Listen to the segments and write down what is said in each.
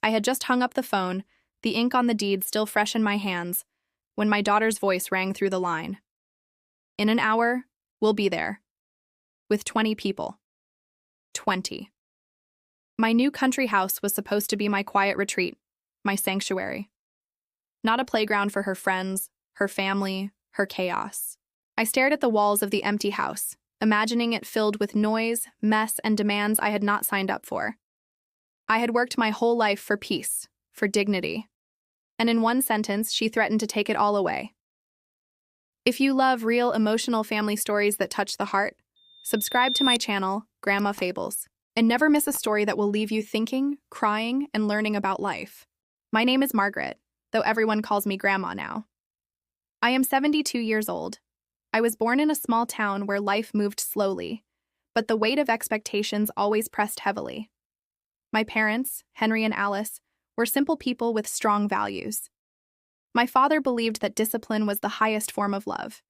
I had just hung up the phone, the ink on the deed still fresh in my hands, when my daughter's voice rang through the line. In an hour, we'll be there. With 20 people. 20. My new country house was supposed to be my quiet retreat, my sanctuary. Not a playground for her friends, her family, her chaos. I stared at the walls of the empty house, imagining it filled with noise, mess, and demands I had not signed up for. I had worked my whole life for peace, for dignity. And in one sentence, she threatened to take it all away. If you love real emotional family stories that touch the heart, subscribe to my channel, Grandma Fables, and never miss a story that will leave you thinking, crying, and learning about life. My name is Margaret, though everyone calls me Grandma now. I am 72 years old. I was born in a small town where life moved slowly, but the weight of expectations always pressed heavily. My parents, Henry and Alice, were simple people with strong values. My father believed that discipline was the highest form of love.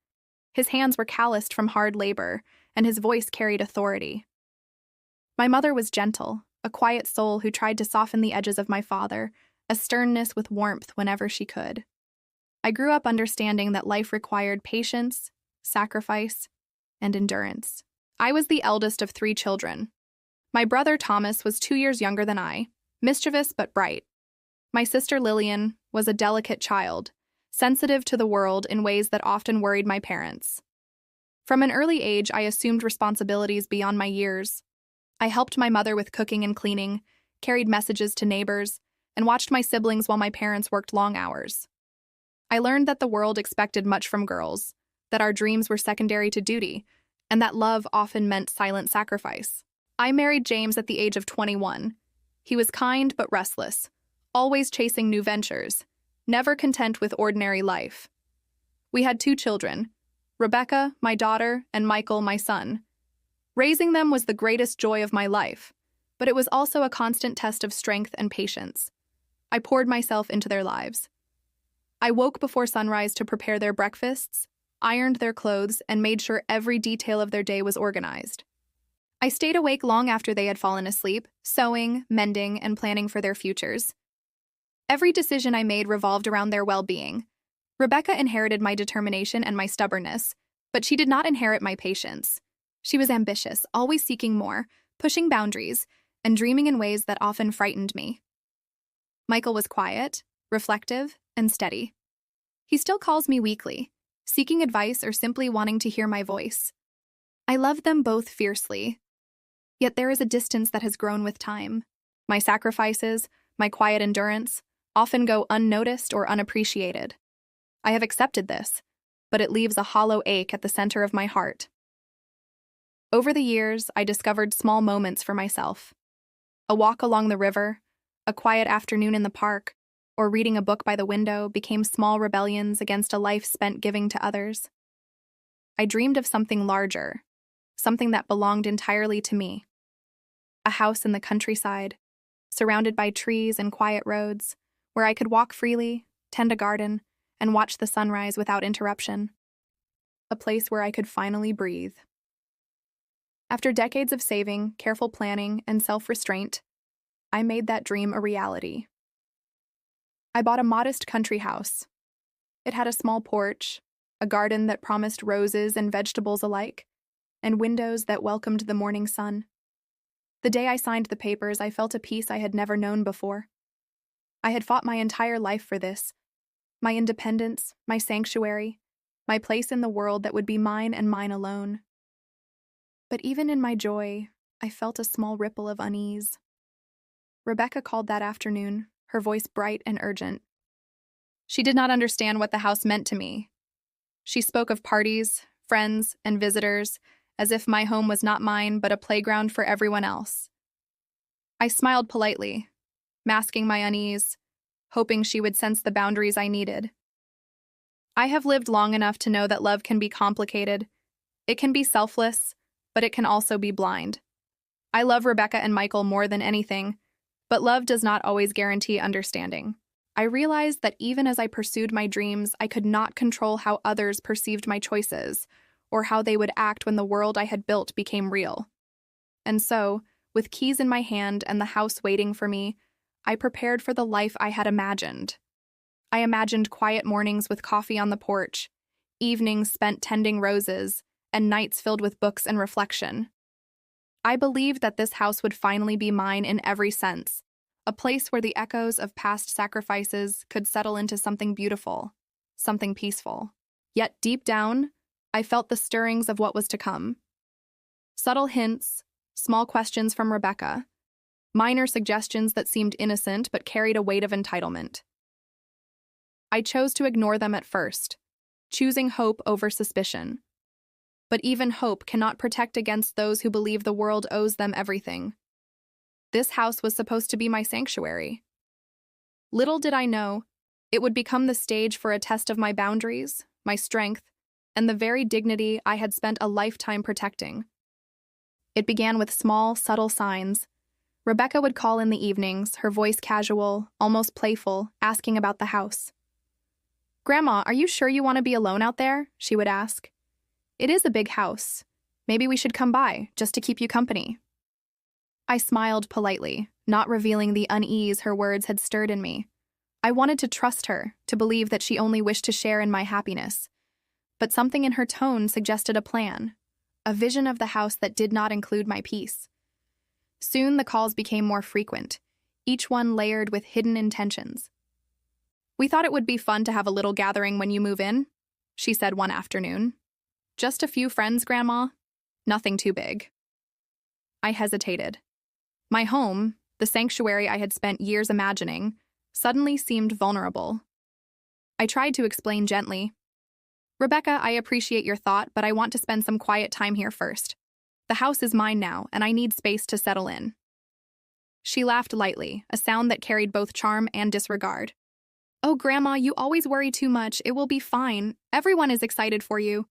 His hands were calloused from hard labor, and his voice carried authority. My mother was gentle, a quiet soul who tried to soften the edges of my father, a sternness with warmth whenever she could. I grew up understanding that life required patience, sacrifice, and endurance. I was the eldest of 3 children. My brother Thomas was 2 years younger than I, mischievous but bright. My sister Lillian was a delicate child, sensitive to the world in ways that often worried my parents. From an early age, I assumed responsibilities beyond my years. I helped my mother with cooking and cleaning, carried messages to neighbors, and watched my siblings while my parents worked long hours. I learned that the world expected much from girls, that our dreams were secondary to duty, and that love often meant silent sacrifice. I married James at the age of 21. He was kind but restless, always chasing new ventures, never content with ordinary life. We had 2 children, Rebecca, my daughter, and Michael, my son. Raising them was the greatest joy of my life, but it was also a constant test of strength and patience. I poured myself into their lives. I woke before sunrise to prepare their breakfasts, ironed their clothes, and made sure every detail of their day was organized. I stayed awake long after they had fallen asleep, sewing, mending, and planning for their futures. Every decision I made revolved around their well-being. Rebecca inherited my determination and my stubbornness, but she did not inherit my patience. She was ambitious, always seeking more, pushing boundaries, and dreaming in ways that often frightened me. Michael was quiet, reflective, and steady. He still calls me weekly, seeking advice or simply wanting to hear my voice. I love them both fiercely. Yet there is a distance that has grown with time. My sacrifices, my quiet endurance, often go unnoticed or unappreciated. I have accepted this, but it leaves a hollow ache at the center of my heart. Over the years, I discovered small moments for myself. A walk along the river, a quiet afternoon in the park, or reading a book by the window became small rebellions against a life spent giving to others. I dreamed of something larger, something that belonged entirely to me. A house in the countryside, surrounded by trees and quiet roads, where I could walk freely, tend a garden, and watch the sunrise without interruption. A place where I could finally breathe. After decades of saving, careful planning, and self-restraint, I made that dream a reality. I bought a modest country house. It had a small porch, a garden that promised roses and vegetables alike, and windows that welcomed the morning sun. The day I signed the papers, I felt a peace I had never known before. I had fought my entire life for this, my independence, my sanctuary, my place in the world that would be mine and mine alone. But even in my joy, I felt a small ripple of unease. Rebecca called that afternoon, her voice bright and urgent. She did not understand what the house meant to me. She spoke of parties, friends, and visitors, as if my home was not mine but a playground for everyone else. I smiled politely, masking my unease, hoping she would sense the boundaries I needed. I have lived long enough to know that love can be complicated. It can be selfless, but it can also be blind. I love Rebecca and Michael more than anything, but love does not always guarantee understanding. I realized that even as I pursued my dreams, I could not control how others perceived my choices, or how they would act when the world I had built became real. And so, with keys in my hand and the house waiting for me, I prepared for the life I had imagined. I imagined quiet mornings with coffee on the porch, evenings spent tending roses, and nights filled with books and reflection. I believed that this house would finally be mine in every sense, a place where the echoes of past sacrifices could settle into something beautiful, something peaceful. Yet deep down, I felt the stirrings of what was to come. Subtle hints, small questions from Rebecca, minor suggestions that seemed innocent but carried a weight of entitlement. I chose to ignore them at first, choosing hope over suspicion. But even hope cannot protect against those who believe the world owes them everything. This house was supposed to be my sanctuary. Little did I know, it would become the stage for a test of my boundaries, my strength, and the very dignity I had spent a lifetime protecting. It began with small, subtle signs. Rebecca would call in the evenings, her voice casual, almost playful, asking about the house. "Grandma, are you sure you want to be alone out there?" she would ask. "It is a big house. Maybe we should come by, just to keep you company." I smiled politely, not revealing the unease her words had stirred in me. I wanted to trust her, to believe that she only wished to share in my happiness. But something in her tone suggested a plan, a vision of the house that did not include my peace. Soon the calls became more frequent, each one layered with hidden intentions. "We thought it would be fun to have a little gathering when you move in," she said one afternoon. "Just a few friends, Grandma. Nothing too big." I hesitated. My home, the sanctuary I had spent years imagining, suddenly seemed vulnerable. I tried to explain gently. "Rebecca, I appreciate your thought, but I want to spend some quiet time here first. The house is mine now, and I need space to settle in." She laughed lightly, a sound that carried both charm and disregard. "Oh, Grandma, you always worry too much. It will be fine. Everyone is excited for you."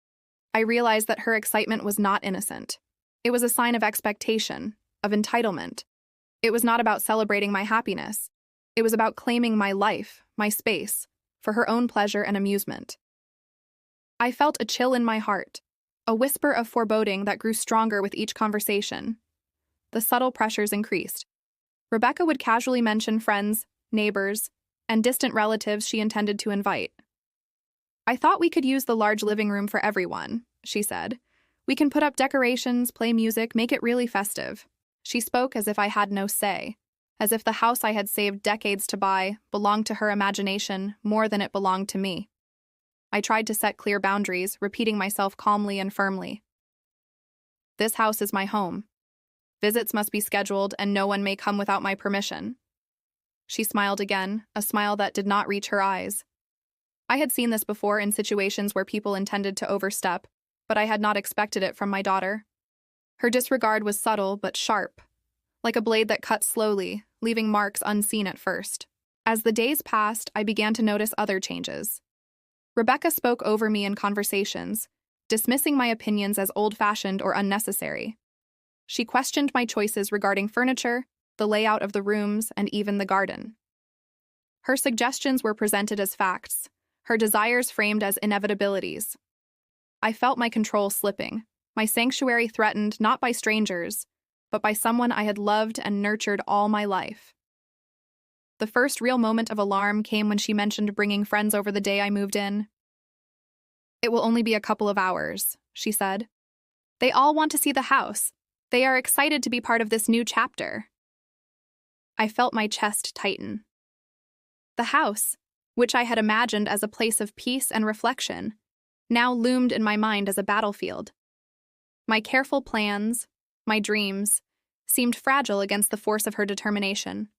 I realized that her excitement was not innocent. It was a sign of expectation, of entitlement. It was not about celebrating my happiness. It was about claiming my life, my space, for her own pleasure and amusement. I felt a chill in my heart, a whisper of foreboding that grew stronger with each conversation. The subtle pressures increased. Rebecca would casually mention friends, neighbors, and distant relatives she intended to invite. "I thought we could use the large living room for everyone," she said. "We can put up decorations, play music, make it really festive." She spoke as if I had no say, as if the house I had saved decades to buy belonged to her imagination more than it belonged to me. I tried to set clear boundaries, repeating myself calmly and firmly. "This house is my home. Visits must be scheduled, and no one may come without my permission." She smiled again, a smile that did not reach her eyes. I had seen this before in situations where people intended to overstep, but I had not expected it from my daughter. Her disregard was subtle but sharp, like a blade that cut slowly, leaving marks unseen at first. As the days passed, I began to notice other changes. Rebecca spoke over me in conversations, dismissing my opinions as old-fashioned or unnecessary. She questioned my choices regarding furniture, the layout of the rooms, and even the garden. Her suggestions were presented as facts, her desires framed as inevitabilities. I felt my control slipping, my sanctuary threatened not by strangers, but by someone I had loved and nurtured all my life. The first real moment of alarm came when she mentioned bringing friends over the day I moved in. "It will only be a couple of hours," she said. "They all want to see the house. They are excited to be part of this new chapter." I felt my chest tighten. The house, which I had imagined as a place of peace and reflection, now loomed in my mind as a battlefield. My careful plans, my dreams, seemed fragile against the force of her determination.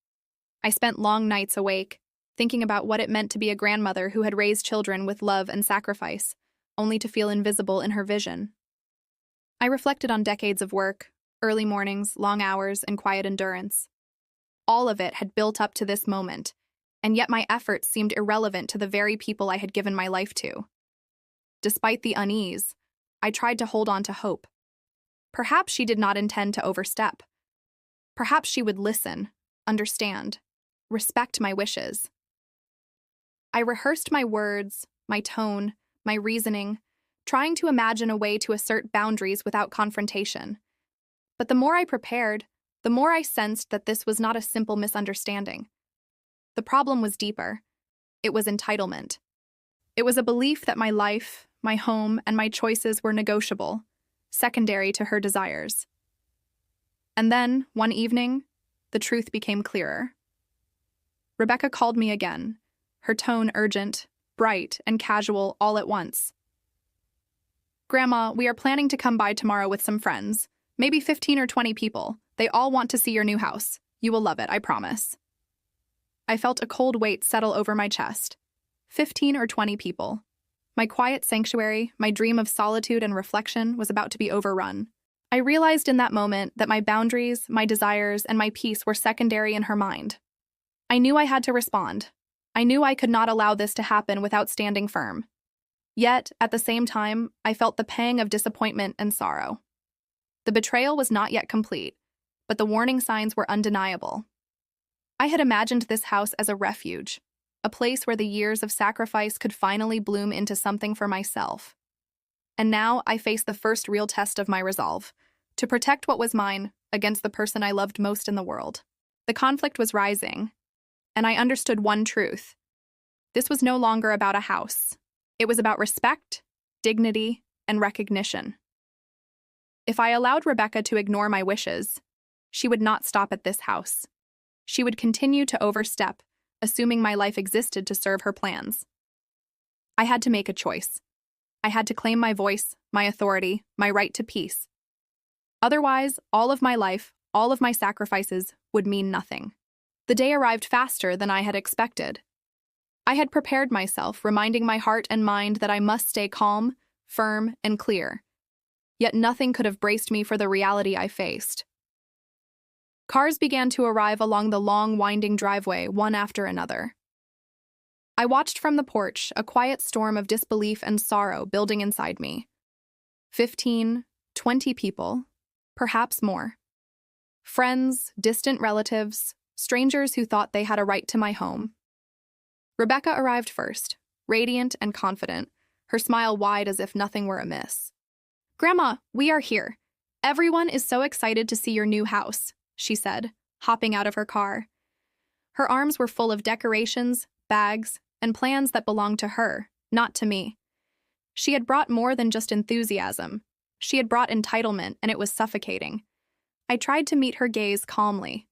I spent long nights awake, thinking about what it meant to be a grandmother who had raised children with love and sacrifice, only to feel invisible in her vision. I reflected on decades of work, early mornings, long hours, and quiet endurance. All of it had built up to this moment, and yet my efforts seemed irrelevant to the very people I had given my life to. Despite the unease, I tried to hold on to hope. Perhaps she did not intend to overstep. Perhaps she would listen, understand, respect my wishes. I rehearsed my words, my tone, my reasoning, trying to imagine a way to assert boundaries without confrontation. But the more I prepared, the more I sensed that this was not a simple misunderstanding. The problem was deeper. It was entitlement. It was a belief that my life, my home, and my choices were negotiable, secondary to her desires. And then, one evening, the truth became clearer. Rebecca called me again, her tone urgent, bright, and casual all at once. "Grandma, we are planning to come by tomorrow with some friends, maybe 15 or 20 people. They all want to see your new house. You will love it, I promise." I felt a cold weight settle over my chest. 15 or 20 people. My quiet sanctuary, my dream of solitude and reflection, was about to be overrun. I realized in that moment that my boundaries, my desires, and my peace were secondary in her mind. I knew I had to respond. I knew I could not allow this to happen without standing firm. Yet, at the same time, I felt the pang of disappointment and sorrow. The betrayal was not yet complete, but the warning signs were undeniable. I had imagined this house as a refuge, a place where the years of sacrifice could finally bloom into something for myself. And now I faced the first real test of my resolve, to protect what was mine against the person I loved most in the world. The conflict was rising, and I understood one truth. This was no longer about a house. It was about respect, dignity, and recognition. If I allowed Rebecca to ignore my wishes, she would not stop at this house. She would continue to overstep, assuming my life existed to serve her plans. I had to make a choice. I had to claim my voice, my authority, my right to peace. Otherwise, all of my life, all of my sacrifices, would mean nothing. The day arrived faster than I had expected. I had prepared myself, reminding my heart and mind that I must stay calm, firm, and clear. Yet nothing could have braced me for the reality I faced. Cars began to arrive along the long, winding driveway, one after another. I watched from the porch, a quiet storm of disbelief and sorrow building inside me. 15, 20 people, perhaps more. Friends, distant relatives, strangers who thought they had a right to my home. Rebecca arrived first, radiant and confident, her smile wide as if nothing were amiss. "Grandma, we are here. Everyone is so excited to see your new house," she said, hopping out of her car. Her arms were full of decorations, bags, and plans that belonged to her, not to me. She had brought more than just enthusiasm. She had brought entitlement, and it was suffocating. I tried to meet her gaze calmly.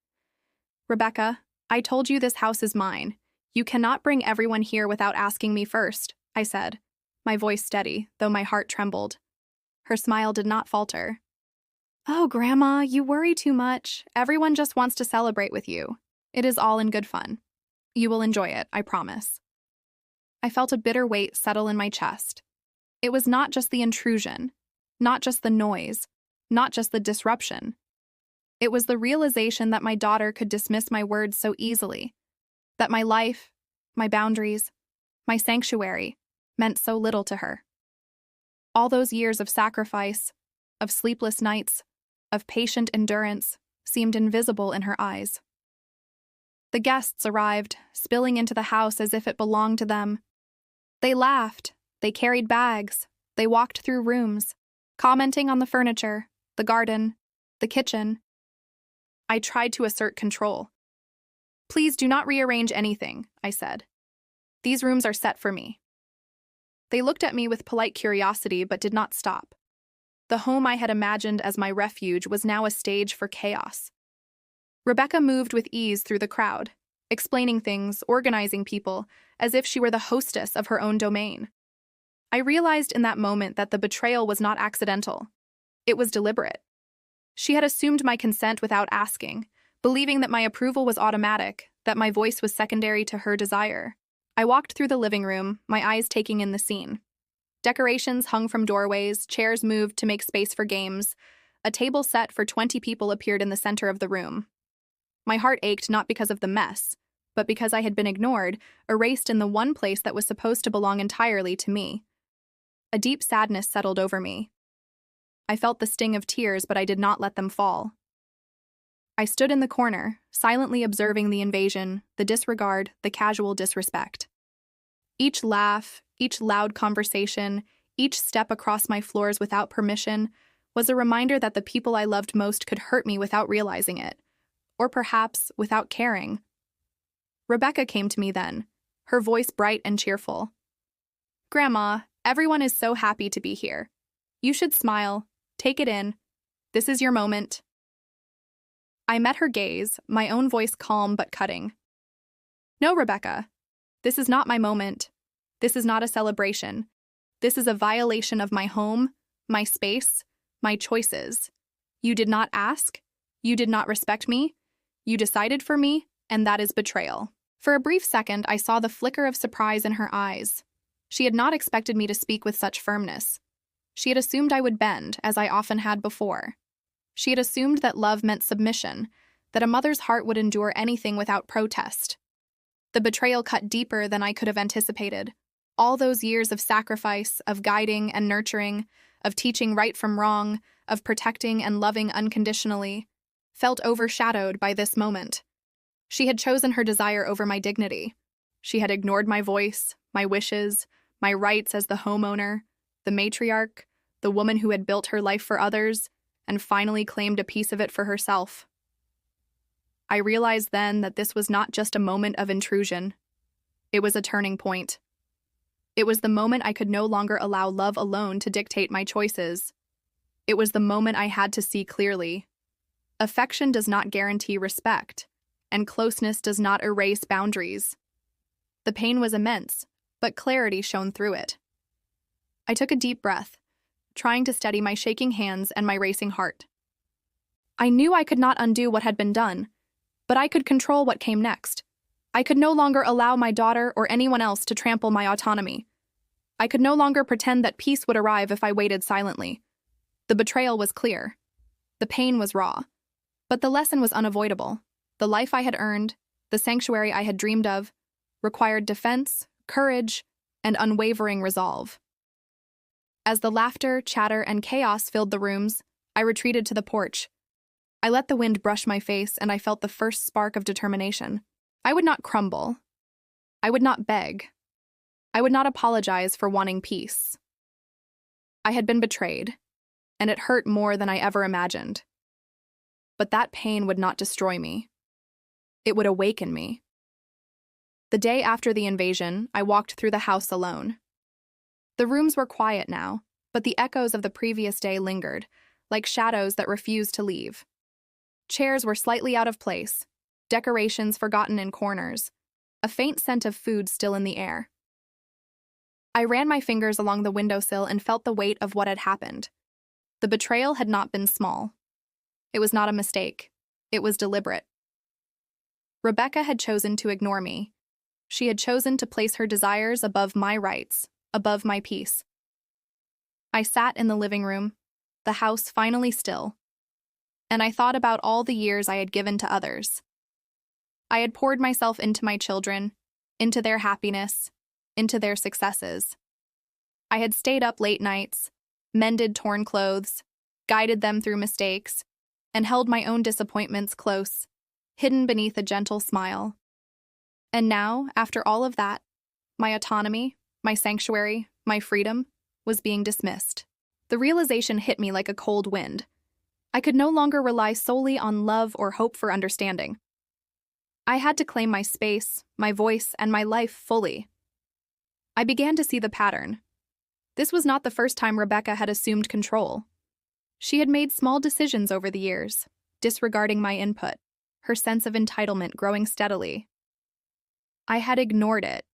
"Rebecca, I told you this house is mine. You cannot bring everyone here without asking me first," I said, my voice steady, though my heart trembled. Her smile did not falter. "Oh, Grandma, you worry too much. Everyone just wants to celebrate with you. It is all in good fun. You will enjoy it, I promise." I felt a bitter weight settle in my chest. It was not just the intrusion, not just the noise, not just the disruption. It was the realization that my daughter could dismiss my words so easily, that my life, my boundaries, my sanctuary meant so little to her. All those years of sacrifice, of sleepless nights, of patient endurance seemed invisible in her eyes. The guests arrived, spilling into the house as if it belonged to them. They laughed, they carried bags, they walked through rooms, commenting on the furniture, the garden, the kitchen. I tried to assert control. "Please do not rearrange anything," I said. "These rooms are set for me." They looked at me with polite curiosity but did not stop. The home I had imagined as my refuge was now a stage for chaos. Rebecca moved with ease through the crowd, explaining things, organizing people, as if she were the hostess of her own domain. I realized in that moment that the betrayal was not accidental. It was deliberate. She had assumed my consent without asking, believing that my approval was automatic, that my voice was secondary to her desire. I walked through the living room, my eyes taking in the scene. Decorations hung from doorways, chairs moved to make space for games. A table set for 20 people appeared in the center of the room. My heart ached not because of the mess, but because I had been ignored, erased in the one place that was supposed to belong entirely to me. A deep sadness settled over me. I felt the sting of tears, but I did not let them fall. I stood in the corner, silently observing the invasion, the disregard, the casual disrespect. Each laugh, each loud conversation, each step across my floors without permission was a reminder that the people I loved most could hurt me without realizing it, or perhaps without caring. Rebecca came to me then, her voice bright and cheerful. "Grandma, everyone is so happy to be here. You should smile. Take it in. This is your moment." I met her gaze, my own voice calm but cutting. "No, Rebecca. This is not my moment. This is not a celebration. This is a violation of my home, my space, my choices. You did not ask. You did not respect me. You decided for me, and that is betrayal." For a brief second, I saw the flicker of surprise in her eyes. She had not expected me to speak with such firmness. She had assumed I would bend, as I often had before. She had assumed that love meant submission, that a mother's heart would endure anything without protest. The betrayal cut deeper than I could have anticipated. All those years of sacrifice, of guiding and nurturing, of teaching right from wrong, of protecting and loving unconditionally, felt overshadowed by this moment. She had chosen her desire over my dignity. She had ignored my voice, my wishes, my rights as the homeowner, the matriarch, the woman who had built her life for others, and finally claimed a piece of it for herself. I realized then that this was not just a moment of intrusion. It was a turning point. It was the moment I could no longer allow love alone to dictate my choices. It was the moment I had to see clearly. Affection does not guarantee respect, and closeness does not erase boundaries. The pain was immense, but clarity shone through it. I took a deep breath, trying to steady my shaking hands and my racing heart. I knew I could not undo what had been done, but I could control what came next. I could no longer allow my daughter or anyone else to trample my autonomy. I could no longer pretend that peace would arrive if I waited silently. The betrayal was clear. The pain was raw. But the lesson was unavoidable. The life I had earned, the sanctuary I had dreamed of, required defense, courage, and unwavering resolve. As the laughter, chatter, and chaos filled the rooms, I retreated to the porch. I let the wind brush my face, and I felt the first spark of determination. I would not crumble. I would not beg. I would not apologize for wanting peace. I had been betrayed, and it hurt more than I ever imagined. But that pain would not destroy me. It would awaken me. The day after the invasion, I walked through the house alone. The rooms were quiet now, but the echoes of the previous day lingered, like shadows that refused to leave. Chairs were slightly out of place, decorations forgotten in corners, a faint scent of food still in the air. I ran my fingers along the windowsill and felt the weight of what had happened. The betrayal had not been small. It was not a mistake. It was deliberate. Rebecca had chosen to ignore me. She had chosen to place her desires above my rights, above my peace. I sat in the living room, the house finally still, and I thought about all the years I had given to others. I had poured myself into my children, into their happiness, into their successes. I had stayed up late nights, mended torn clothes, guided them through mistakes, and held my own disappointments close, hidden beneath a gentle smile. And now, after all of that, my autonomy, my sanctuary, my freedom, was being dismissed. The realization hit me like a cold wind. I could no longer rely solely on love or hope for understanding. I had to claim my space, my voice, and my life fully. I began to see the pattern. This was not the first time Rebecca had assumed control. She had made small decisions over the years, disregarding my input, her sense of entitlement growing steadily. I had ignored it,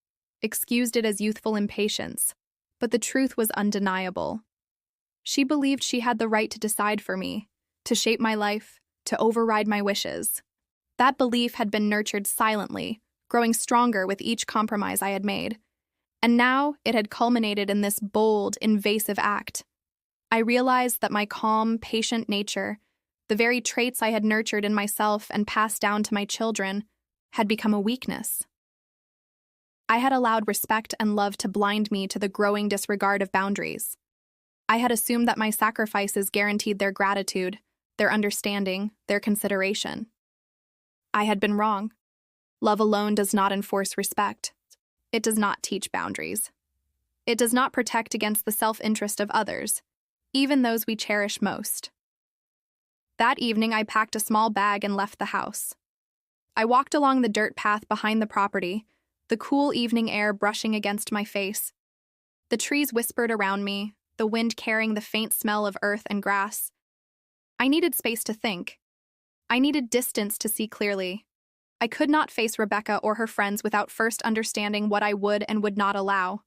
excused it as youthful impatience, but the truth was undeniable. She believed she had the right to decide for me, to shape my life, to override my wishes. That belief had been nurtured silently, growing stronger with each compromise I had made. And now it had culminated in this bold, invasive act. I realized that my calm, patient nature, the very traits I had nurtured in myself and passed down to my children, had become a weakness. I had allowed respect and love to blind me to the growing disregard of boundaries. I had assumed that my sacrifices guaranteed their gratitude, their understanding, their consideration. I had been wrong. Love alone does not enforce respect. It does not teach boundaries. It does not protect against the self-interest of others, even those we cherish most. That evening, I packed a small bag and left the house. I walked along the dirt path behind the property, the cool evening air brushing against my face. The trees whispered around me, the wind carrying the faint smell of earth and grass. I needed space to think. I needed distance to see clearly. I could not face Rebecca or her friends without first understanding what I would and would not allow.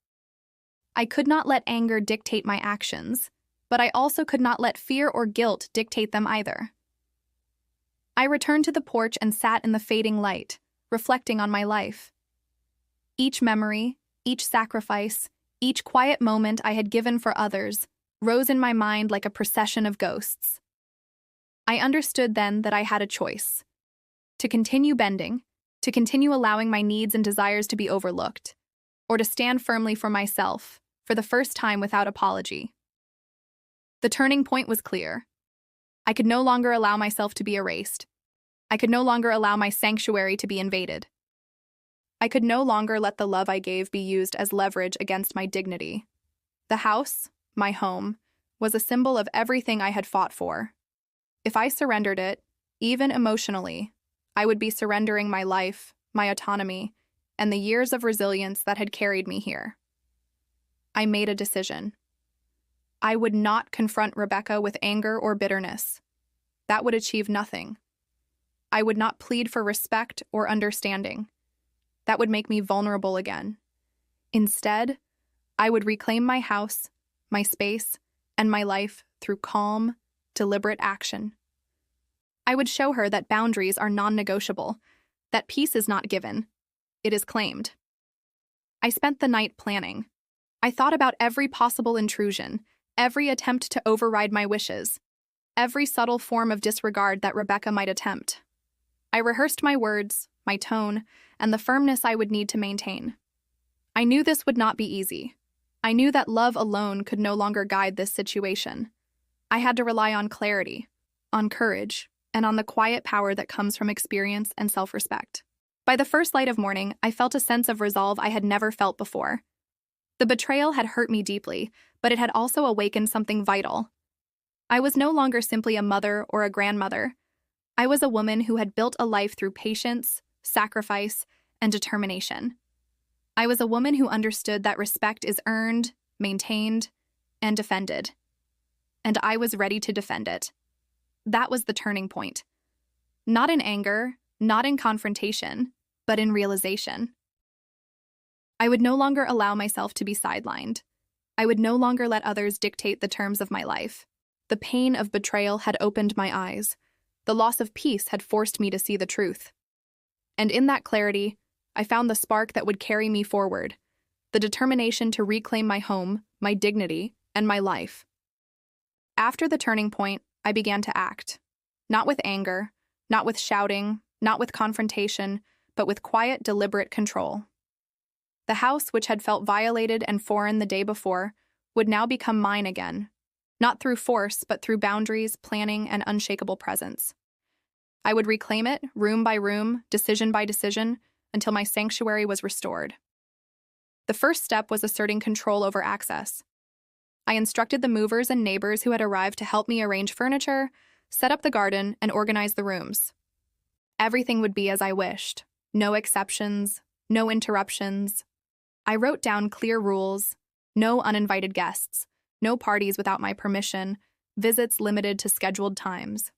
I could not let anger dictate my actions, but I also could not let fear or guilt dictate them either. I returned to the porch and sat in the fading light, reflecting on my life. Each memory, each sacrifice, each quiet moment I had given for others rose in my mind like a procession of ghosts. I understood then that I had a choice: to continue bending, to continue allowing my needs and desires to be overlooked, or to stand firmly for myself, for the first time without apology. The turning point was clear. I could no longer allow myself to be erased. I could no longer allow my sanctuary to be invaded. I could no longer let the love I gave be used as leverage against my dignity. The house, my home, was a symbol of everything I had fought for. If I surrendered it, even emotionally, I would be surrendering my life, my autonomy, and the years of resilience that had carried me here. I made a decision. I would not confront Rebecca with anger or bitterness. That would achieve nothing. I would not plead for respect or understanding. That would make me vulnerable again. Instead, I would reclaim my house, my space, and my life through calm, deliberate action. I would show her that boundaries are non-negotiable, that peace is not given, it is claimed. I spent the night planning. I thought about every possible intrusion, every attempt to override my wishes, every subtle form of disregard that Rebecca might attempt. I rehearsed my words, my tone, and the firmness I would need to maintain. I knew this would not be easy. I knew that love alone could no longer guide this situation. I had to rely on clarity, on courage, and on the quiet power that comes from experience and self-respect. By the first light of morning, I felt a sense of resolve I had never felt before. The betrayal had hurt me deeply, but it had also awakened something vital. I was no longer simply a mother or a grandmother. I was a woman who had built a life through patience, sacrifice, and determination. I was a woman who understood that respect is earned, maintained, and defended. And I was ready to defend it. That was the turning point. Not in anger, not in confrontation, but in realization. I would no longer allow myself to be sidelined. I would no longer let others dictate the terms of my life. The pain of betrayal had opened my eyes. The loss of peace had forced me to see the truth. And in that clarity, I found the spark that would carry me forward, the determination to reclaim my home, my dignity, and my life. After the turning point, I began to act. Not with anger, not with shouting, not with confrontation, but with quiet, deliberate control. The house, which had felt violated and foreign the day before, would now become mine again, not through force, but through boundaries, planning, and unshakable presence. I would reclaim it, room by room, decision by decision, until my sanctuary was restored. The first step was asserting control over access. I instructed the movers and neighbors who had arrived to help me arrange furniture, set up the garden, and organize the rooms. Everything would be as I wished. No exceptions, no interruptions. I wrote down clear rules: no uninvited guests, no parties without my permission, visits limited to scheduled times.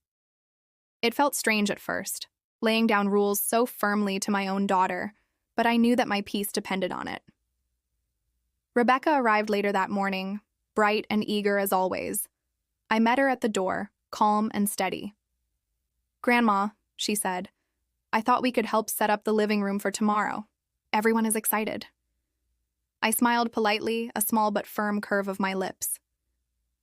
It felt strange at first, laying down rules so firmly to my own daughter, but I knew that my peace depended on it. Rebecca arrived later that morning, bright and eager as always. I met her at the door, calm and steady. "Grandma," she said, "I thought we could help set up the living room for tomorrow. Everyone is excited." I smiled politely, a small but firm curve of my lips.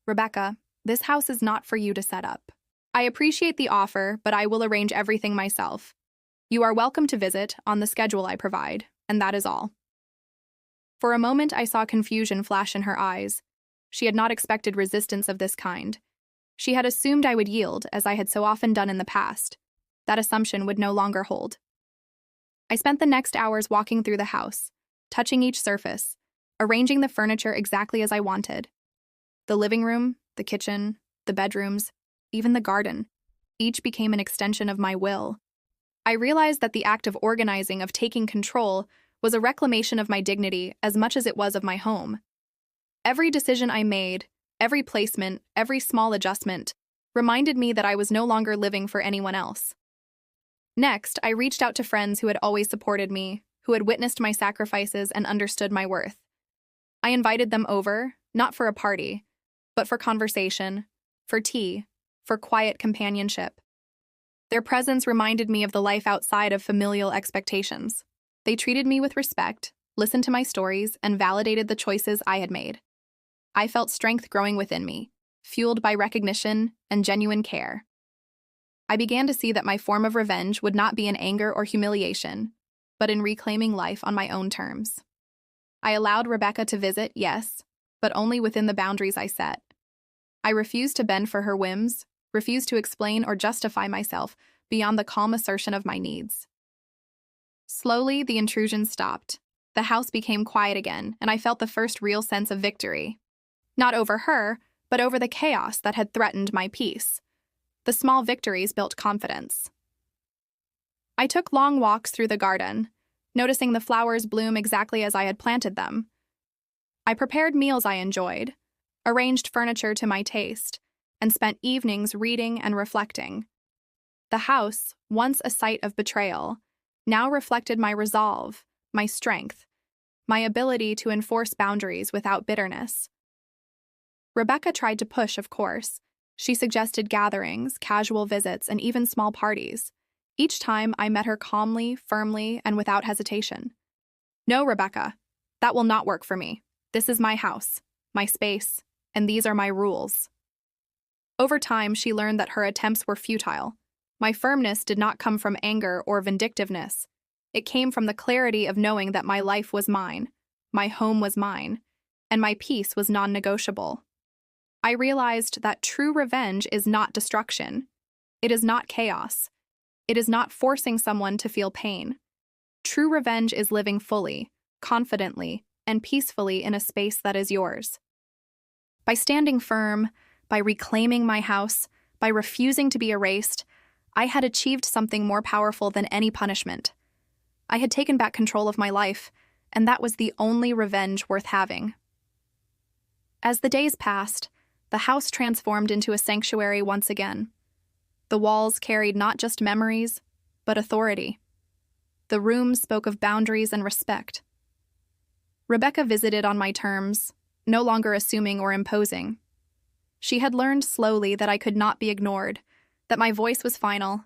"Rebecca, this house is not for you to set up. I appreciate the offer, but I will arrange everything myself. You are welcome to visit on the schedule I provide, and that is all." For a moment, I saw confusion flash in her eyes. She had not expected resistance of this kind. She had assumed I would yield, as I had so often done in the past. That assumption would no longer hold. I spent the next hours walking through the house, touching each surface, arranging the furniture exactly as I wanted. The living room, the kitchen, the bedrooms, even the garden, each became an extension of my will. I realized that the act of organizing, of taking control, was a reclamation of my dignity as much as it was of my home. Every decision I made, every placement, every small adjustment, reminded me that I was no longer living for anyone else. Next, I reached out to friends who had always supported me, who had witnessed my sacrifices and understood my worth. I invited them over, not for a party, but for conversation, for tea, for quiet companionship. Their presence reminded me of the life outside of familial expectations. They treated me with respect, listened to my stories, and validated the choices I had made. I felt strength growing within me, fueled by recognition and genuine care. I began to see that my form of revenge would not be in anger or humiliation, but in reclaiming life on my own terms. I allowed Rebecca to visit, yes, but only within the boundaries I set. I refused to bend for her whims, refused to explain or justify myself beyond the calm assertion of my needs. Slowly, the intrusion stopped. The house became quiet again, and I felt the first real sense of victory. Not over her, but over the chaos that had threatened my peace. The small victories built confidence. I took long walks through the garden, noticing the flowers bloom exactly as I had planted them. I prepared meals I enjoyed, arranged furniture to my taste, and spent evenings reading and reflecting. The house, once a site of betrayal, now reflected my resolve, my strength, my ability to enforce boundaries without bitterness. Rebecca tried to push, of course. She suggested gatherings, casual visits, and even small parties. Each time I met her calmly, firmly, and without hesitation. No, Rebecca, that will not work for me. This is my house, my space, and these are my rules. Over time, she learned that her attempts were futile. My firmness did not come from anger or vindictiveness. It came from the clarity of knowing that my life was mine, my home was mine, and my peace was non-negotiable. I realized that true revenge is not destruction. It is not chaos. It is not forcing someone to feel pain. True revenge is living fully, confidently, and peacefully in a space that is yours. By standing firm, by reclaiming my house, by refusing to be erased, I had achieved something more powerful than any punishment. I had taken back control of my life, and that was the only revenge worth having. As the days passed, the house transformed into a sanctuary once again. The walls carried not just memories, but authority. The rooms spoke of boundaries and respect. Rebecca visited on my terms, no longer assuming or imposing. She had learned slowly that I could not be ignored, that my voice was final,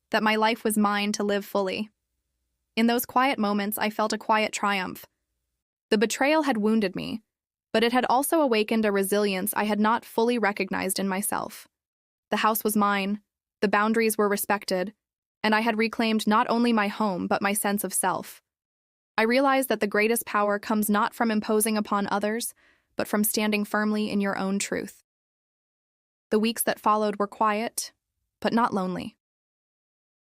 that my life was mine to live fully. In those quiet moments, I felt a quiet triumph. The betrayal had wounded me, but it had also awakened a resilience I had not fully recognized in myself. The house was mine, the boundaries were respected, and I had reclaimed not only my home but my sense of self. I realized that the greatest power comes not from imposing upon others, but from standing firmly in your own truth. The weeks that followed were quiet, but not lonely.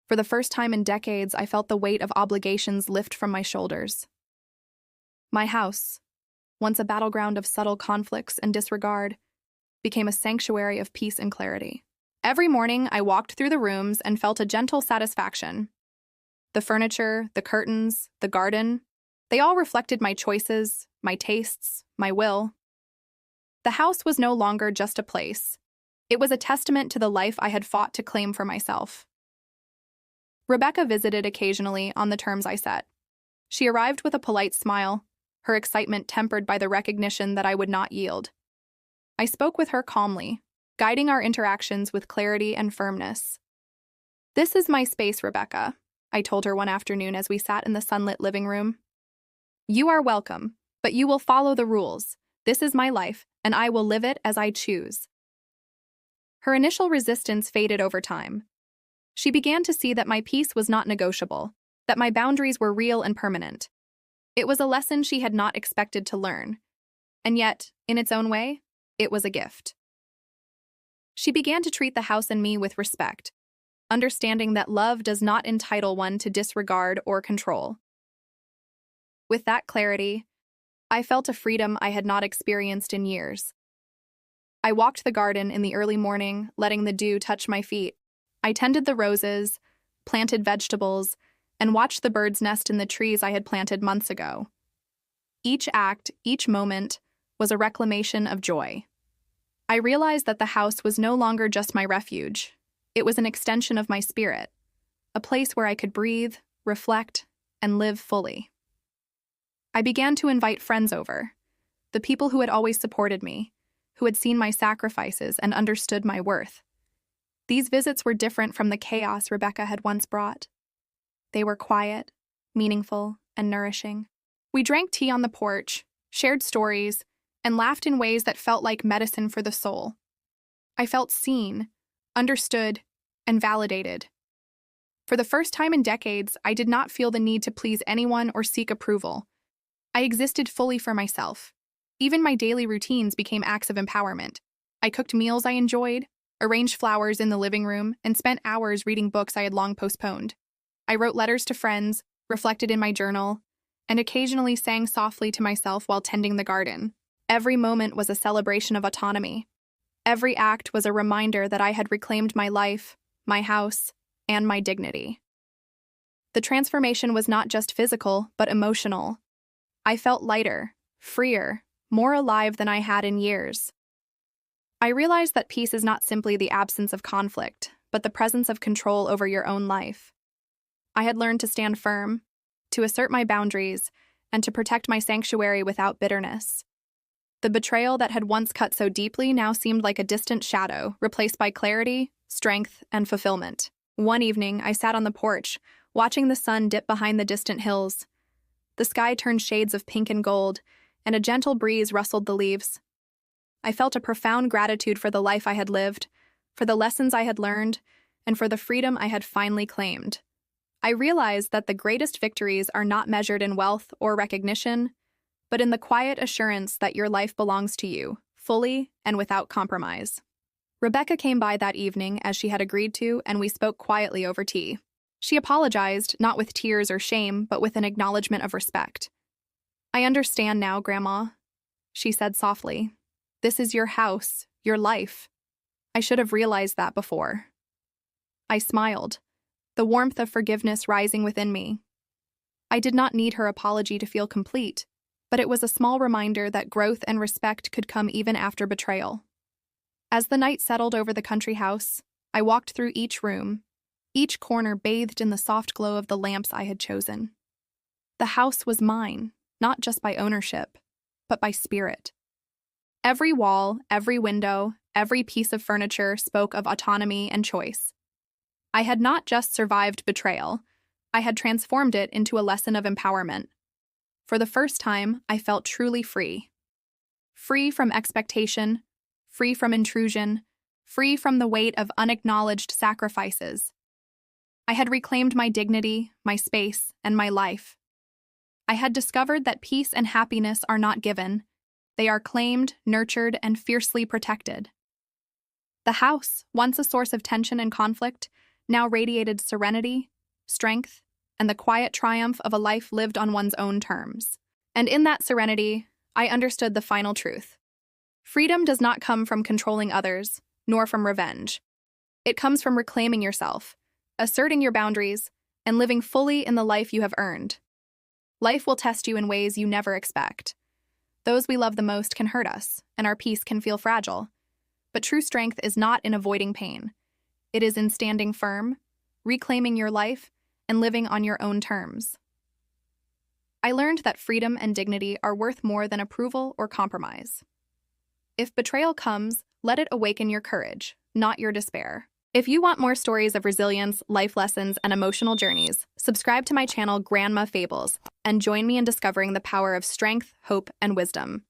For the first time in decades, I felt the weight of obligations lift from my shoulders. My house, once a battleground of subtle conflicts and disregard, became a sanctuary of peace and clarity. Every morning, I walked through the rooms and felt a gentle satisfaction. The furniture, the curtains, the garden, they all reflected my choices, my tastes, my will. The house was no longer just a place. It was a testament to the life I had fought to claim for myself. Rebecca visited occasionally on the terms I set. She arrived with a polite smile, her excitement tempered by the recognition that I would not yield. I spoke with her calmly, guiding our interactions with clarity and firmness. "This is my space, Rebecca," I told her one afternoon as we sat in the sunlit living room. "You are welcome, but you will follow the rules. This is my life, and I will live it as I choose." Her initial resistance faded over time. She began to see that my peace was not negotiable, that my boundaries were real and permanent. It was a lesson she had not expected to learn, and yet, in its own way, it was a gift. She began to treat the house and me with respect, understanding that love does not entitle one to disregard or control. With that clarity, I felt a freedom I had not experienced in years. I walked the garden in the early morning, letting the dew touch my feet. I tended the roses, planted vegetables, and watched the birds nest in the trees I had planted months ago. Each act, each moment, was a reclamation of joy. I realized that the house was no longer just my refuge. It was an extension of my spirit, a place where I could breathe, reflect, and live fully. I began to invite friends over, the people who had always supported me, who had seen my sacrifices and understood my worth. These visits were different from the chaos Rebecca had once brought. They were quiet, meaningful, and nourishing. We drank tea on the porch, shared stories, and laughed in ways that felt like medicine for the soul. I felt seen, understood, and validated. For the first time in decades, I did not feel the need to please anyone or seek approval. I existed fully for myself. Even my daily routines became acts of empowerment. I cooked meals I enjoyed, arranged flowers in the living room, and spent hours reading books I had long postponed. I wrote letters to friends, reflected in my journal, and occasionally sang softly to myself while tending the garden. Every moment was a celebration of autonomy. Every act was a reminder that I had reclaimed my life, my house, and my dignity. The transformation was not just physical, but emotional. I felt lighter, freer, more alive than I had in years. I realized that peace is not simply the absence of conflict, but the presence of control over your own life. I had learned to stand firm, to assert my boundaries, and to protect my sanctuary without bitterness. The betrayal that had once cut so deeply now seemed like a distant shadow, replaced by clarity, strength, and fulfillment. One evening, I sat on the porch, watching the sun dip behind the distant hills. The sky turned shades of pink and gold, and a gentle breeze rustled the leaves. I felt a profound gratitude for the life I had lived, for the lessons I had learned, and for the freedom I had finally claimed. I realized that the greatest victories are not measured in wealth or recognition, but in the quiet assurance that your life belongs to you, fully and without compromise. Rebecca came by that evening as she had agreed to, and we spoke quietly over tea. She apologized, not with tears or shame, but with an acknowledgement of respect. "I understand now, Grandma," she said softly. "This is your house, your life. I should have realized that before." I smiled, the warmth of forgiveness rising within me. I did not need her apology to feel complete, but it was a small reminder that growth and respect could come even after betrayal. As the night settled over the country house, I walked through each room, each corner bathed in the soft glow of the lamps I had chosen. The house was mine, not just by ownership, but by spirit. Every wall, every window, every piece of furniture spoke of autonomy and choice. I had not just survived betrayal, I had transformed it into a lesson of empowerment. For the first time, I felt truly free. Free from expectation, free from intrusion, free from the weight of unacknowledged sacrifices. I had reclaimed my dignity, my space, and my life. I had discovered that peace and happiness are not given. They are claimed, nurtured, and fiercely protected. The house, once a source of tension and conflict, now radiated serenity, strength, and the quiet triumph of a life lived on one's own terms. And in that serenity, I understood the final truth. Freedom does not come from controlling others, nor from revenge. It comes from reclaiming yourself, asserting your boundaries, and living fully in the life you have earned. Life will test you in ways you never expect. Those we love the most can hurt us, and our peace can feel fragile. But true strength is not in avoiding pain. It is in standing firm, reclaiming your life, and living on your own terms. I learned that freedom and dignity are worth more than approval or compromise. If betrayal comes, let it awaken your courage, not your despair. If you want more stories of resilience, life lessons, and emotional journeys, subscribe to my channel, Grandma Fables, and join me in discovering the power of strength, hope, and wisdom.